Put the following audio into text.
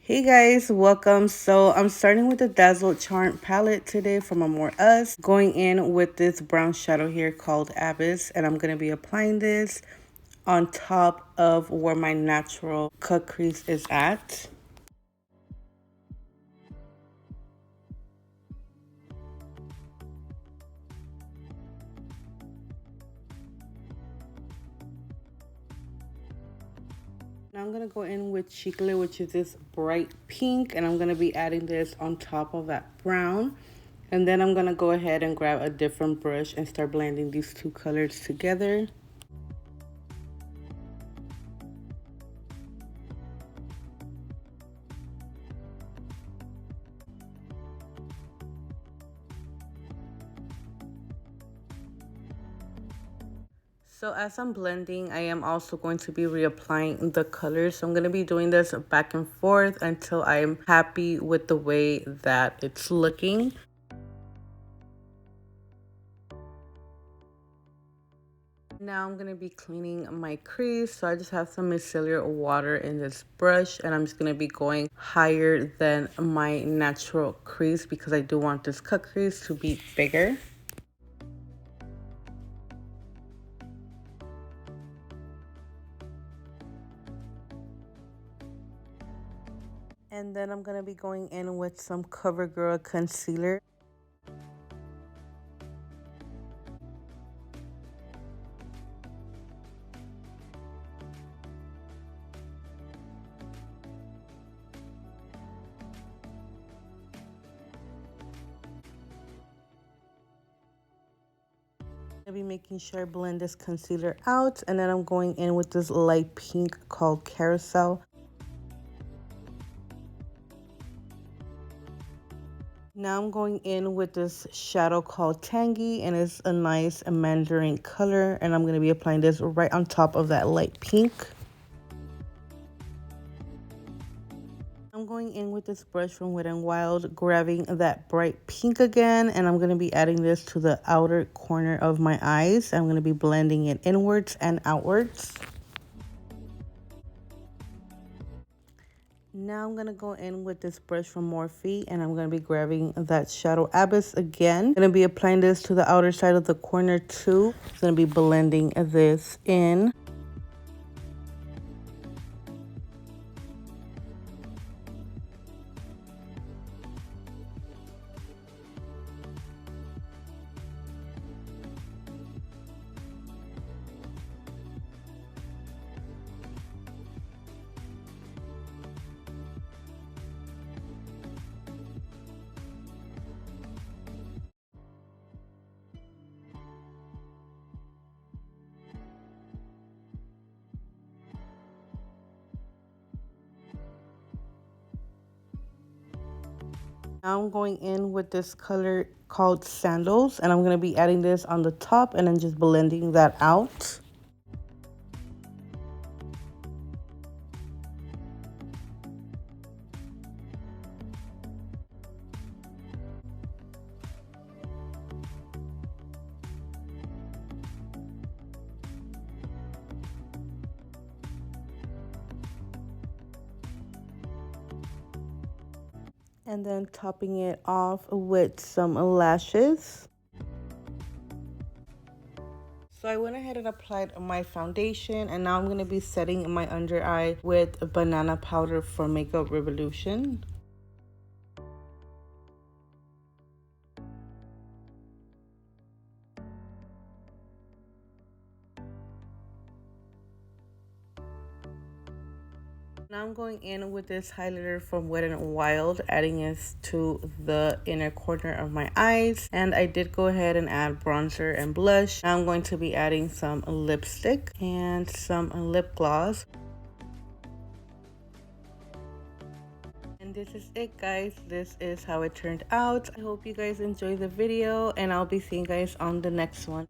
Hey guys, welcome. So I'm starting with the Dazzle Charm palette today from Amor'us. Going in with this brown shadow here called Abyss, and I'm going to be applying this on top of where my natural cut crease is at. Now I'm going to go in with Chicle, which is this bright pink, and I'm going to be adding this on top of that brown. And then I'm going to go ahead and grab a different brush and start blending these two colors together. So as I'm blending, I am also going to be reapplying the colors. So I'm going to be doing this back and forth until I'm happy with the way that it's looking. Now I'm going to be cleaning my crease. So I just have some micellar water in this brush, and I'm just going to be going higher than my natural crease because I do want this cut crease to be bigger. And then I'm going to be going in with some CoverGirl concealer. I'll be making sure I blend this concealer out, and then I'm going in with this light pink called Carousel. Now I'm going in with this shadow called Tangy, and it's a nice mandarin color, and I'm going to be applying this right on top of that light pink. I'm going in with this brush from Wet n Wild, grabbing that bright pink again, and I'm going to be adding this to the outer corner of my eyes. I'm going to be blending it inwards and outwards. Now I'm going to go in with this brush from Morphe, and I'm going to be grabbing that shadow Abyss again. I'm going to be applying this to the outer side of the corner too. I'm going to be blending this in. Now I'm going in with this color called Sandals, and I'm going to be adding this on the top and then just blending that out. And then topping it off with some lashes. So I went ahead and applied my foundation, and now I'm going to be setting my under eye with banana powder from Makeup Revolution. Now I'm going in with this highlighter from Wet n Wild, adding it to the inner corner of my eyes. And I did go ahead and add bronzer and blush. Now I'm going to be adding some lipstick and some lip gloss. And this is it, guys. This is how it turned out. I hope you guys enjoyed the video, and I'll be seeing you guys on the next one.